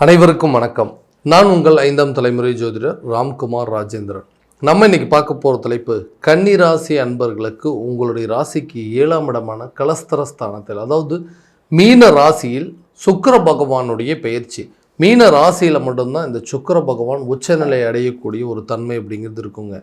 அனைவருக்கும் வணக்கம். நான் உங்கள் 5ஆம் தலைமுறை ஜோதிடர் ராம்குமார் ராஜேந்திரன். நம்ம இன்னைக்கு பார்க்க போகிற தலைப்பு, கன்னி ராசி அன்பர்களுக்கு உங்களுடைய ராசிக்கு 7ஆம் இடமான கலஸ்தரஸ்தானத்தில், அதாவது மீன ராசியில் சுக்கிர பகவானுடைய பெயர்ச்சி. மீன ராசியில் மட்டும்தான் இந்த சுக்கிர பகவான் உச்சநிலை அடையக்கூடிய ஒரு தன்மை அப்படிங்கிறது இருக்குங்க.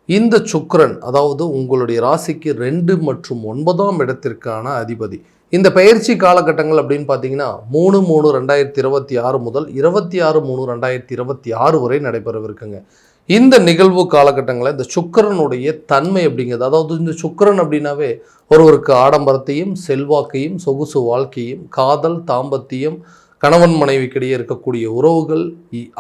இந்த சுக்கிரன் அதாவது உங்களுடைய ராசிக்கு 2 மற்றும் 9ஆம் இடத்திற்கான அதிபதி. இந்த பயிற்சி காலகட்டங்கள் அப்படின்னு பார்த்தீங்கன்னா 3/3/2026 முதல் 26/3/2026 வரை நடைபெறவிருக்குங்க. இந்த நிகழ்வு காலகட்டங்களில் இந்த சுக்கிரனுடைய தன்மை அப்படிங்கிறது, அதாவது இந்த சுக்கிரன் அப்படின்னாவே ஒருவருக்கு ஆடம்பரத்தையும் செல்வாக்கையும் சொகுசு வாழ்க்கையும் காதல் தாம்பத்தியம் கணவன் மனைவிக்கிடையே இருக்கக்கூடிய உறவுகள்,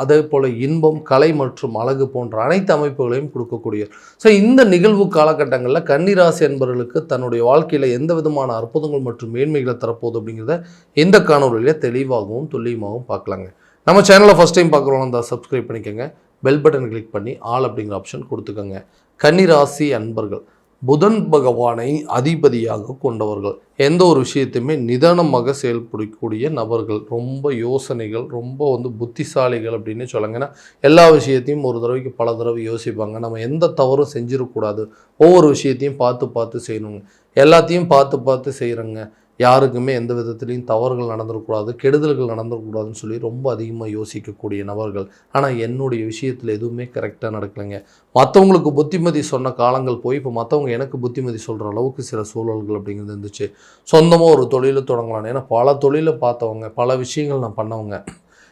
அதே போல் இன்பம் கலை மற்றும் அழகு போன்ற அனைத்து அமைப்புகளையும் கொடுக்கக்கூடிய. ஸோ இந்த நிகழ்வு காலகட்டங்களில் கன்னிராசி என்பவர்களுக்கு தன்னுடைய வாழ்க்கையில் எந்த விதமான அற்புதங்கள் மற்றும் மேன்மைகளை தரப்போகுது அப்படிங்கிறத இந்த காணொலியில் தெளிவாகவும் துல்லியமாகவும் பார்க்கலாங்க. நம்ம சேனலை ஃபஸ்ட் டைம் பார்க்குறோம் தான் சப்ஸ்கிரைப் பண்ணிக்கோங்க, பெல் பட்டன் கிளிக் பண்ணி ஆல் அப்படிங்கிற ஆப்ஷன் கொடுத்துக்கோங்க. கன்னிராசி அன்பர்கள் புதன் பகவானை அதிபதியாக கொண்டவர்கள், எந்த ஒரு விஷயத்தையுமே நிதானமாக செயல்படக்கூடிய நபர்கள், ரொம்ப யோசனைகள், ரொம்ப புத்திசாலிகள் அப்படின்னு சொல்லுங்க. ஏன்னா எல்லா விஷயத்தையும் ஒரு தடவைக்கு பல தடவை யோசிப்பாங்க. நம்ம எந்த தவறும் செஞ்சிடக்கூடாது, ஒவ்வொரு விஷயத்தையும் பார்த்து பார்த்து செய்யணுங்க. எல்லாத்தையும் பார்த்து பார்த்து செய்கிறோங்க. யாருக்குமே எந்த விதத்துலையும் தவறுகள் நடந்துடக்கூடாது, கெடுதல்கள் நடந்துடக்கூடாதுன்னு சொல்லி ரொம்ப அதிகமாக யோசிக்கக்கூடிய நபர்கள். ஆனால் என்னுடைய விஷயத்தில் எதுவுமே கரெக்டாக நடக்கலைங்க. மற்றவங்களுக்கு புத்திமதி சொன்ன காலங்கள் போய் இப்போ மற்றவங்க எனக்கு புத்திமதி சொல்கிற அளவுக்கு சில சூழல்கள் அப்படிங்கிறது இருந்துச்சு. சொந்தமாக ஒரு தொழிலை தொடங்கலாம், ஏன்னா பல தொழிலை பார்த்தவங்க, பல விஷயங்கள் நான் பண்ணவங்க.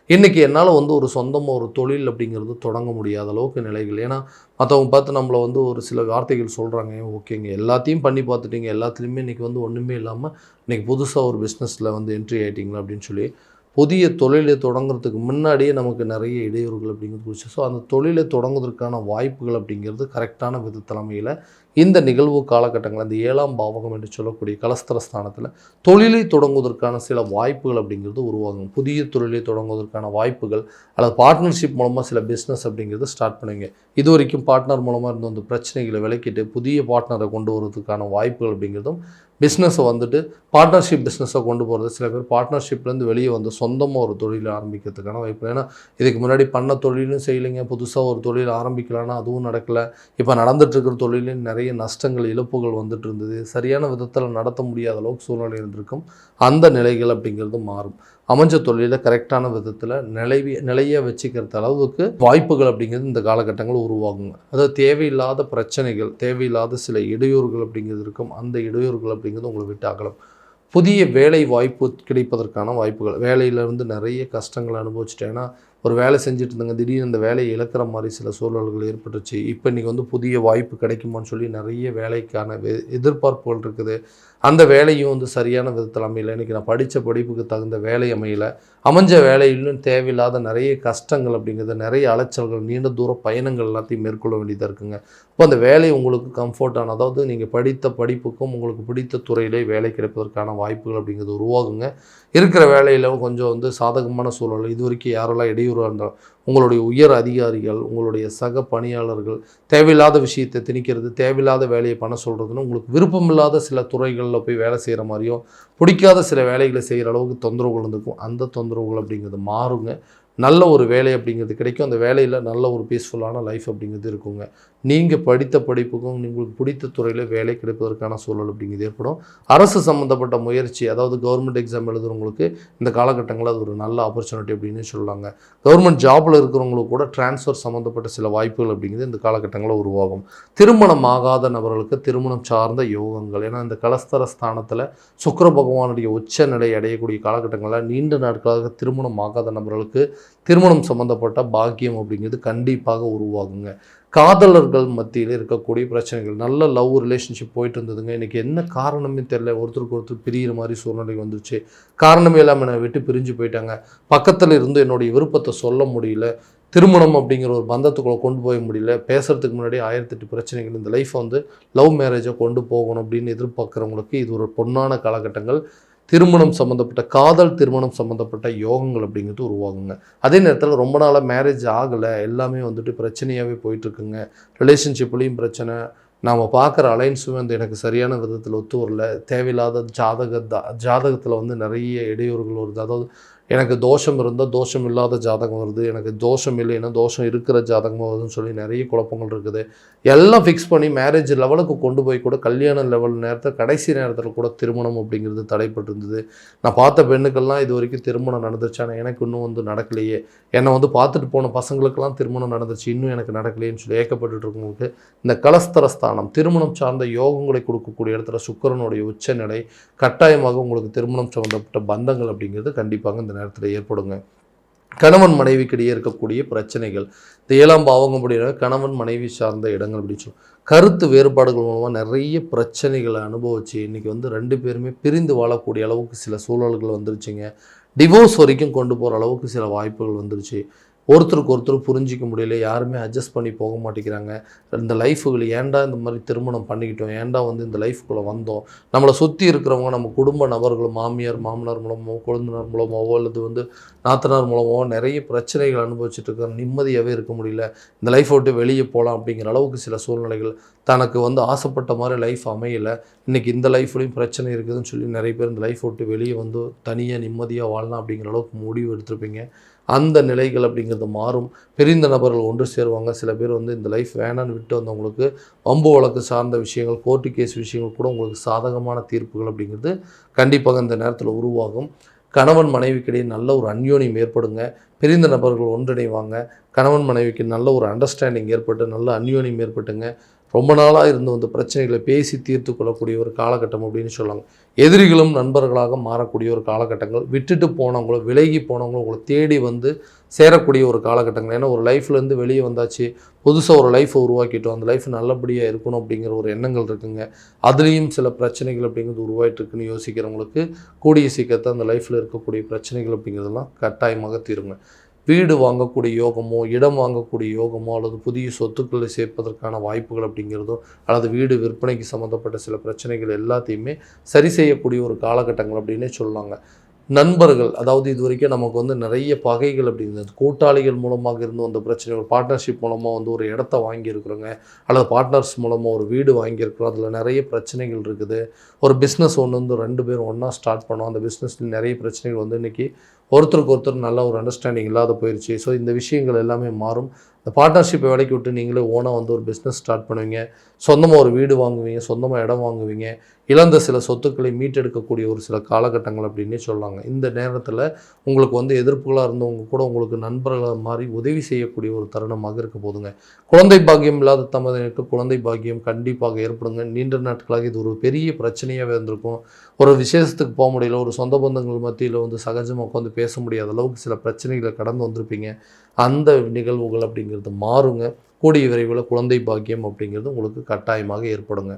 இன்றைக்கி என்னால் ஒரு சொந்தமாக ஒரு தொழில் அப்படிங்கிறது தொடங்க முடியாத அளவுக்கு நிலைகள். ஏன்னா மற்றவங்க பார்த்து நம்மளை ஒரு சில வார்த்தைகள் சொல்கிறாங்க. ஓகேங்க, எல்லாத்தையும் பண்ணி பார்த்துட்டீங்க, எல்லாத்துலேயுமே இன்றைக்கி ஒன்றுமே இல்லாமல் இன்றைக்கி புதுசாக ஒரு பிஸ்னஸில் என்ட்ரி ஆகிட்டிங்களா அப்படின்னு சொல்லி புதிய தொழிலை தொடங்குறதுக்கு முன்னாடியே நமக்கு நிறைய இடையூறுகள் அப்படிங்கிறது போச்சு. ஸோ அந்த தொழிலை தொடங்குவதற்கான வாய்ப்புகள் அப்படிங்கிறது கரெக்டான விதத்தலைமையில் இந்த நிகழ்வு காலகட்டங்கள் அந்த 7ஆம் பாவகம் என்று சொல்லக்கூடிய கலஸ்தரஸ்தானத்தில் தொழிலை தொடங்குவதற்கான சில வாய்ப்புகள் அப்படிங்கிறது உருவாகும். புதிய தொழிலை தொடங்குவதற்கான வாய்ப்புகள் அல்லது பார்ட்னர்ஷிப் மூலமாக சில பிஸ்னஸ் அப்படிங்கிறது ஸ்டார்ட் பண்ணுவீங்க. இது வரைக்கும் பார்ட்னர் மூலமாக இருந்த அந்த பிரச்சனைகளை விலக்கிட்டு புதிய பார்ட்னரை கொண்டு வரதுக்கான வாய்ப்புகள் அப்படிங்கிறதும், பிஸ்னஸை பார்ட்னர்ஷிப் பிஸ்னஸை கொண்டு போகிறது, சில பேர் பார்ட்னர்ஷிப்லேருந்து வெளியே சொந்தமாக ஒரு தொழிலை ஆரம்பிக்கிறதுக்கான வாய்ப்பு. ஏன்னா இதுக்கு முன்னாடி பண்ண தொழிலும் செய்யலைங்க, புதுசாக ஒரு தொழில் ஆரம்பிக்கலான்னா அதுவும் நடக்கலை. இப்போ நடந்துகிட்ருக்கிற தொழிலும் நிறைய நஷ்டங்கள் இழப்புகள் வந்துட்டு இருந்தது, சரியான விதத்தில் நடத்த முடியாத அளவுக்கு சூழ்நிலை இருந்திருக்கும். அந்த நிலைகள் அப்படிங்கிறது மாறும். அமைஞ்ச தொழிலை கரெக்டான விதத்தில் நிலைய வச்சுக்கிறது அளவுக்கு வாய்ப்புகள் அப்படிங்கிறது இந்த காலகட்டங்கள் உருவாகுங்க. அதாவது தேவையில்லாத பிரச்சனைகள், தேவையில்லாத சில இடையூறுகள் அப்படிங்கிறது இருக்கும். அந்த இடையூறுகள் அப்படிங்கிறது உங்களை விட்டு அகலும். புதிய வேலை வாய்ப்பு கிடைப்பதற்கான வாய்ப்புகள், வேலையிலேருந்து நிறைய கஷ்டங்களை அனுபவிச்சிட்டேன்னா ஒரு வேலை செஞ்சுட்டு இருந்தேங்க, திடீர்னு அந்த வேலையை இழக்கிற மாதிரி சில சூழல்கள் ஏற்பட்டுச்சு. இப்போ இன்றைக்கி புதிய வாய்ப்பு கிடைக்குமான்னு சொல்லி நிறைய வேலைக்கான எதிர்பார்ப்புகள் இருக்குது. அந்த வேலையும் சரியான விதத்தில் அமையலை. இன்றைக்கி நான் படித்த படிப்புக்கு தகுந்த வேலை அமையலை. அமைஞ்ச வேலையிலும் தேவையில்லாத நிறைய கஷ்டங்கள் அப்படிங்கிறது, நிறைய அலைச்சல்கள், நீண்ட தூர பயணங்கள் எல்லாத்தையும் மேற்கொள்ள வேண்டியதாக இருக்குங்க. இப்போ அந்த வேலை உங்களுக்கு கம்ஃபர்டான, அதாவது நீங்கள் படித்த படிப்புக்கும் உங்களுக்கு பிடித்த துறையிலே வேலை கிடைப்பதற்கான வாய்ப்புகள் அப்படிங்கிறது உருவாகுங்க. இருக்கிற வேலையில் கொஞ்சம் சாதகமான சூழல், இது வரைக்கும் யாரெல்லாம் இடையூறாக இருந்தாலும் உங்களுடைய உயர் அதிகாரிகள், உங்களுடைய சக பணியாளர்கள் தேவையில்லாத விஷயத்தை திணிக்கிறது, தேவையில்லாத வேலையை பண்ண சொல்கிறதுன்னு, உங்களுக்கு விருப்பமில்லாத சில துறைகளில் போய் வேலை செய்கிற மாதிரியும், பிடிக்காத சில வேலைகளை செய்கிற அளவுக்கு தொந்தரவுகள் இருந்திருக்கும். அந்த தொந்தரவுகள் அப்படிங்கிறது மாறுங்க. நல்ல ஒரு வேலை அப்படிங்கிறது கிடைக்கும். அந்த வேலையில் நல்ல ஒரு பீஸ்ஃபுல்லான லைஃப் அப்படிங்கிறது இருக்குங்க. நீங்கள் படித்த படிப்புக்கும் உங்களுக்கு பிடித்த துறையில் வேலை கிடைப்பதற்கான சூழல் அப்படிங்கிறது ஏற்படும். அரசு சம்மந்தப்பட்ட முயற்சி, அதாவது கவர்மெண்ட் எக்ஸாம் எழுதுகிறவங்களுக்கு இந்த காலகட்டங்களில் அது ஒரு நல்ல ஆப்பர்ச்சுனிட்டி அப்படின்னு சொல்லலாங்க. கவர்மெண்ட் ஜாபில் இருக்கிறவங்களுக்கு கூட டிரான்ஸ்ஃபர் சம்மந்தப்பட்ட சில வாய்ப்புகள் அப்படிங்கிறது இந்த காலகட்டங்களில் உருவாகும். திருமணம் ஆகாத நபர்களுக்கு திருமணம் சார்ந்த யோகங்கள், ஏன்னா இந்த கலஸ்தர ஸ்தானத்தில் சுக்கிர பகவானுடைய உச்ச நிலை அடையக்கூடிய காலகட்டங்களில் நீண்ட நாட்களாக திருமணம் ஆகாத நபர்களுக்கு திருமணம் சம்மந்தப்பட்ட பாக்கியம் அப்படிங்கிறது கண்டிப்பாக உருவாகுங்க. காதலர்கள் மத்தியில் இருக்கக்கூடிய பிரச்சனைகள், நல்ல லவ் ரிலேஷன்ஷிப் போயிட்டு இருந்ததுங்க, இன்றைக்கி என்ன காரணமே தெரியல, ஒருத்தருக்கு ஒருத்தர் பிரிகிற மாதிரி சூழ்நிலை வந்துருச்சு. காரணமே இல்லாமல் என்னை விட்டு பிரிஞ்சு போயிட்டாங்க, பக்கத்தில் இருந்து என்னுடைய விருப்பத்தை சொல்ல முடியல, திருமணம் அப்படிங்கிற ஒரு பந்தத்துக்குள்ளே கொண்டு போக முடியல, பேசுகிறதுக்கு முன்னாடி 1008 பிரச்சனைகள். இந்த லைஃப்பை லவ் மேரேஜை கொண்டு போகணும் அப்படின்னு எதிர்பார்க்குறவங்களுக்கு இது ஒரு பொன்னான காலகட்டங்கள். திருமணம் சம்மந்தப்பட்ட காதல், திருமணம் சம்மந்தப்பட்ட யோகங்கள் அப்படிங்கிறது உருவாகுங்க. அதே நேரத்தில் ரொம்ப நாளாக மேரேஜ் ஆகலை, எல்லாமே பிரச்சனையாகவே போயிட்டுருக்குங்க. ரிலேஷன்ஷிப்லேயும் பிரச்சனை, நாம் பார்க்குற அலைன்ஸும் எனக்கு சரியான விதத்தில் ஒத்து வரல, தேவையில்லாத ஜாதகத்தில் நிறைய இடையூறுகள் வருது. அதாவது எனக்கு தோஷம் இருந்தால் தோஷம் இல்லாத ஜாதகம் வருது, எனக்கு தோஷம் இல்லைன்னா தோஷம் இருக்கிற ஜாதகம் வருதுன்னு சொல்லி நிறைய குழப்பங்கள் இருக்குது. எல்லாம் ஃபிக்ஸ் பண்ணி மேரேஜ் லெவலுக்கு கொண்டு போய் கூட கல்யாண லெவல் நேரத்தில் கடைசி நேரத்தில் கூட திருமணம் அப்படிங்கிறது தடைப்பட்டு இருந்தது. நான் பார்த்த பெண்ணுக்கெல்லாம் இது வரைக்கும் திருமணம் நடந்துச்சு, ஆனால் எனக்கு இன்னும் வந்து நடக்கலையே, என்னை வந்து பார்த்துட்டு போன பசங்களுக்கெல்லாம் திருமணம் நடந்துச்சு, இன்னும் எனக்கு நடக்கலையேன்னு சொல்லி ஏக்கப்பட்டு இருக்கவங்களுக்கு இந்த கலஸ்தரஸ்தானம் திருமணம் சார்ந்த யோகங்களை கொடுக்கக்கூடிய இடத்துல சுக்கிரனுடைய உச்சநிலை கட்டாயமாக உங்களுக்கு திருமணம் சம்பந்தப்பட்ட பந்தங்கள் அப்படிங்கிறது கண்டிப்பாக இந்த நேரத்தில் ஏற்படுங்க. கணவன் மனைவிக்கிடையே இருக்கக்கூடிய பிரச்சனைகள், இந்த 7ஆம் பாவம் அப்படின்னா கணவன் மனைவி சார்ந்த இடங்கள் அப்படின்னு சொல்லுவோம். கருத்து வேறுபாடுகள் மூலமாக நிறைய பிரச்சனைகளை அனுபவிச்சு இன்றைக்கி வந்து 2 பேருமே பிரிந்து வாழக்கூடிய அளவுக்கு சில சூழல்கள் வந்துருச்சுங்க. டிவோர்ஸ் வரைக்கும் கொண்டு போகிற அளவுக்கு சில வாய்ப்புகள் வந்துருச்சு. ஒருத்தருக்கு ஒருத்தர் புரிஞ்சிக்க முடியல, யாருமே அட்ஜஸ்ட் பண்ணி போக மாட்டேங்கிறாங்க. இந்த லைஃபுகள் ஏன்டா இந்த மாதிரி திருமணம் பண்ணிக்கிட்டோம், ஏன்டா வந்து இந்த லைஃப்குள்ளே வந்தோம், நம்மளை சுற்றி இருக்கிறவங்க நம்ம குடும்ப நபர்கள் மாமியார் மாமனார் மூலமோ கொழுந்தனார் மூலமாவோ அல்லது வந்து நாத்தனார் மூலமாவோ நிறைய பிரச்சனைகள் அனுபவிச்சுட்டு இருக்கிற, நிம்மதியாகவே இருக்க முடியல, இந்த லைஃப்பை விட்டு வெளியே போகலாம் அப்படிங்கிற அளவுக்கு சில சூழ்நிலைகள், தனக்கு வந்து ஆசைப்பட்ட மாதிரி லைஃப் அமையலை, இன்றைக்கி இந்த லைஃப்லேயும் பிரச்சனை இருக்குதுன்னு சொல்லி நிறைய பேர் இந்த லைஃப்பை விட்டு வெளியே வந்து தனியாக நிம்மதியாக வாழலாம் அப்படிங்கிற அளவுக்கு முடிவு எடுத்திருப்பீங்க. அந்த நிலைகள் அப்படிங்கிறது மாறும். பிரிந்த நபர்கள் ஒன்று சேருவாங்க. சில பேர் வந்து இந்த லைஃப் வேணான்னு விட்டு வந்தவங்களுக்கு வம்பு வழக்கு சார்ந்த விஷயங்கள், கோர்ட்டு கேஸ் விஷயங்கள் கூட உங்களுக்கு சாதகமான தீர்ப்புகள் அப்படிங்கிறது கண்டிப்பாக இந்த நேரத்தில் உருவாகும். கணவன் மனைவிக்கிடையே நல்ல ஒரு அந்யோன்யம் ஏற்படுங்க. பிரிந்த நபர்கள் ஒன்றிணைவாங்க. கணவன் மனைவிக்கு நல்ல ஒரு அண்டர்ஸ்டாண்டிங் ஏற்பட்டு நல்ல அந்யோன்யம் ஏற்பட்டுங்க. ரொம்ப நாளாக இருந்து வந்து பிரச்சனைகளை பேசி தீர்த்து கொள்ளக்கூடிய ஒரு காலகட்டம் அப்படின்னு சொல்லுவாங்க. எதிரிகளும் நண்பர்களாக மாறக்கூடிய ஒரு காலகட்டங்கள், விட்டுட்டு போனவங்களோ விலகி போனவங்களோ உங்களை தேடி வந்து சேரக்கூடிய ஒரு காலகட்டங்கள். ஏன்னா ஒரு லைஃப்லேருந்து வெளியே வந்தாச்சு, புதுசாக ஒரு லைஃப்பை உருவாக்கிட்டோம், அந்த லைஃப் நல்லபடியாக இருக்கணும் அப்படிங்கிற ஒரு எண்ணங்கள் இருக்குங்க. அதுலேயும் சில பிரச்சனைகள் அப்படிங்கிறது உருவாயிட்டு இருக்குன்னு யோசிக்கிறவங்களுக்கு கூடிய சீக்கிரத்தை அந்த லைஃப்பில் இருக்கக்கூடிய பிரச்சனைகள் அப்படிங்கிறதெல்லாம் கட்டாயமாக தீருங்க. வீடு வாங்கக்கூடிய யோகமோ, இடம் வாங்கக்கூடிய யோகமோ, அல்லது புதிய சொத்துக்களை சேர்ப்பதற்கான வாய்ப்புகள் அப்படிங்கிறதோ, அல்லது வீடு விற்பனைக்கு சம்மந்தப்பட்ட சில பிரச்சனைகள் எல்லாத்தையுமே சரி செய்யக்கூடிய ஒரு காலகட்டங்கள் அப்படின்னே சொல்லலாங்க. நண்பர்கள், அதாவது இது வரைக்கும் நமக்கு வந்து நிறைய பகைகள் அப்படிங்கிறது கூட்டாளிகள் மூலமாக இருந்து வந்த பிரச்சனைகள், பார்ட்னர்ஷிப் மூலமாக வந்து ஒரு இடத்த வாங்கியிருக்கிறோங்க, அல்லது பார்ட்னர்ஸ் மூலமாக ஒரு வீடு வாங்கியிருக்கிறோம், அதில் நிறைய பிரச்சனைகள் இருக்குது. ஒரு பிஸ்னஸ் ஒன்று வந்து 2 பேரும் ஒன்றா ஸ்டார்ட் பண்ணோம், அந்த பிஸ்னஸில் நிறைய பிரச்சனைகள் வந்து இன்றைக்கி ஒருத்தருக்கு ஒருத்தர் நல்ல ஒரு அண்டர்ஸ்டாண்டிங் இல்லாத போயிடுச்சு. ஸோ இந்த விஷயங்கள் எல்லாமே மாறும். இந்த பார்ட்னர்ஷிப்பை விலைக்கு விட்டு நீங்களே ஓனாக வந்து ஒரு பிஸ்னஸ் ஸ்டார்ட் பண்ணுவீங்க, சொந்தமாக ஒரு வீடு வாங்குவீங்க, சொந்தமாக இடம் வாங்குவீங்க, இழந்த சில சொத்துக்களை மீட்டெடுக்கக்கூடிய ஒரு சில காலகட்டங்கள் அப்படின்னே சொல்லலாங்க. இந்த நேரத்தில் உங்களுக்கு வந்து எதிர்ப்புகளாக இருந்தவங்க கூட உங்களுக்கு நண்பர்களாக மாறி உதவி செய்யக்கூடிய ஒரு தருணமாக இருக்க போதுங்க. குழந்தை பாக்கியம் இல்லாத தம்பதியினருக்கு குழந்தை பாக்கியம் கண்டிப்பாக ஏற்படுங்க. நீண்ட நாட்களாக இது ஒரு பெரிய பிரச்சனையாகவே இருந்திருக்கும். ஒரு விசேஷத்துக்கு போக முடியல, ஒரு சொந்த பந்தங்கள் மத்தியில் வந்து சகஜமாக உட்காந்து பேச முடியாத அளவுக்கு சில பிரச்சனைகளை கடந்து வந்திருப்பீங்க. அந்த நிகழ்வுகள் அப்படிங்கிறது மாறுங்க. கூடிய விரைவில் குழந்தை பாக்கியம் அப்படிங்கிறது உங்களுக்கு கட்டாயமாக ஏற்படுங்க.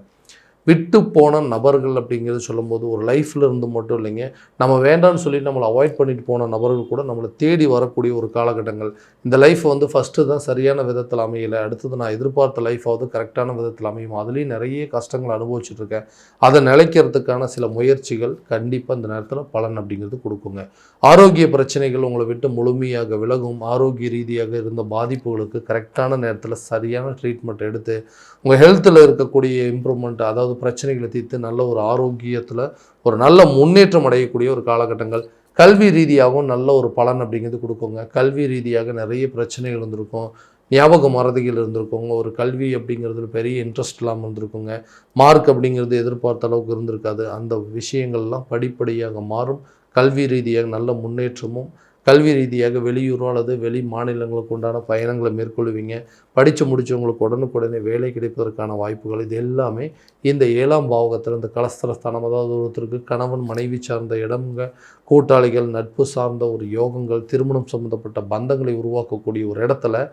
விட்டு போன நபர்கள் அப்படிங்கிறது சொல்லும்போது ஒரு லைஃப்பில் இருந்து மட்டும் இல்லைங்க, நம்ம வேண்டாம்னு சொல்லி நம்மளை அவாய்ட் பண்ணிட்டு போன நபர்கள் கூட நம்மளை தேடி வரக்கூடிய ஒரு காலகட்டங்கள். இந்த லைஃப் வந்து ஃபஸ்ட்டு தான் சரியான விதத்தில் அமையலை, அடுத்தது நான் எதிர்பார்த்த லைஃபாவது கரெக்டான விதத்தில் அமையும், அதுலேயும் நிறைய கஷ்டங்கள் அனுபவிச்சுட்ருக்கேன், அதை நிலைக்கிறதுக்கான சில முயற்சிகள் கண்டிப்பாக இந்த நேரத்தில் பலன் அப்படிங்கிறது கொடுக்குங்க. ஆரோக்கிய பிரச்சனைகள் உங்களை விட்டு முழுமையாக விலகும். ஆரோக்கிய ரீதியாக இருந்த பாதிப்புகளுக்கு கரெக்டான நேரத்தில் சரியான ட்ரீட்மெண்ட் எடுத்து உங்கள் ஹெல்த்தில் இருக்கக்கூடிய இம்ப்ரூவ்மெண்ட், அதாவது பிரச்சனைகளை தீர்த்து நல்ல ஒரு ஆரோக்கியத்தில் ஒரு நல்ல முன்னேற்றம் அடையக்கூடிய ஒரு காலகட்டங்கள். கல்வி ரீதியாகவும் நல்ல ஒரு பலன் அப்படிங்கிறது கொடுக்குங்க. கல்வி ரீதியாக நிறைய பிரச்சனைகள் இருந்திருக்கும், ஞாபக மறதிகள் இருந்திருக்குங்க, ஒரு கல்வி அப்படிங்கிறது பெரிய இன்ட்ரெஸ்ட் இல்லாமல் இருந்திருக்குங்க, மார்க் அப்படிங்கிறது எதிர்பார்த்த அளவுக்கு இருந்திருக்காது. அந்த விஷயங்கள்லாம் படிப்படியாக மாறும். கல்வி ரீதியாக நல்ல முன்னேற்றமும், கல்வி ரீதியாக வெளியூரோ அல்லது வெளி மாநிலங்களுக்கு உண்டான பயணங்களை மேற்கொள்வீங்க. படித்து முடித்தவங்களுக்கு உடனுக்குடனே வேலை கிடைப்பதற்கான வாய்ப்புகள், இது எல்லாமே இந்த 7ஆம் பாவகத்தில் இந்த கலஸ்தரஸ்தானம், அதாவது ஒருத்தருக்கு கணவன் மனைவி சார்ந்த இடங்க, கூட்டாளிகள் நட்பு சார்ந்த ஒரு யோகங்கள், திருமணம் சம்பந்தப்பட்ட பந்தங்களை உருவாக்கக்கூடிய ஒரு இடத்துல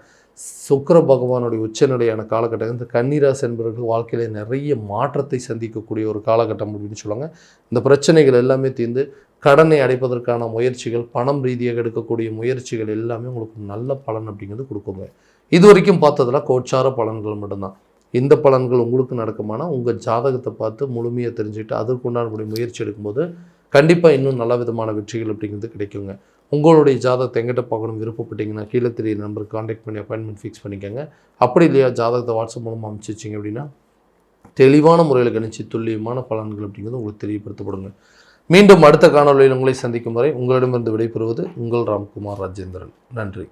சுக்கிர பகவானுடைய உச்சநிலையான காலகட்டம். இந்த கன்னிராசி என்பவர்கள் வாழ்க்கையில் நிறைய மாற்றத்தை சந்திக்கக்கூடிய ஒரு காலகட்டம் அப்படின்னு சொல்லுவாங்க. இந்த பிரச்சனைகள் எல்லாமே தீர்ந்து கடனை அடைப்பதற்கான முயற்சிகள், பணம் ரீதியாக எடுக்கக்கூடிய முயற்சிகள் எல்லாமே உங்களுக்கு நல்ல பலன் அப்படிங்கிறது கொடுக்குங்க. இது வரைக்கும் பார்த்ததெல்லாம் கோச்சார பலன்கள் மட்டும்தான். இந்த பலன்கள் உங்களுக்கு நடக்குமானா உங்கள் ஜாதகத்தை பார்த்து முழுமையாக தெரிஞ்சுக்கிட்டு அதற்குண்டான முயற்சி எடுக்கும்போது கண்டிப்பாக இன்னும் நல்ல விதமான வெற்றிகள் அப்படிங்கிறது கிடைக்குங்க. உங்களுடைய ஜாதகத்தை எங்கிட்ட பார்க்கணும் விருப்பப்பட்டீங்கன்னா கீழே தெரிய நம்பருக்கு கான்டாக்ட் பண்ணி அப்பாயின்மெண்ட் ஃபிக்ஸ் பண்ணிக்கோங்க. அப்படி இல்லையா ஜாதகத்தை வாட்ஸ்அப் மூலமாக அனுப்பிச்சிச்சிங்க அப்படின்னா தெளிவான முறையில் கணிச்சு துல்லியமான பலன்கள் அப்படிங்கிறது உங்களுக்கு தெரியப்படுத்தப்படுங்க. மீண்டும் அடுத்த காணொளியில் உங்களை சந்திக்கும் வரை உங்களிடமிருந்து விடைபெறுவது உங்கள் ராம்குமார் ராஜேந்திரன். நன்றி.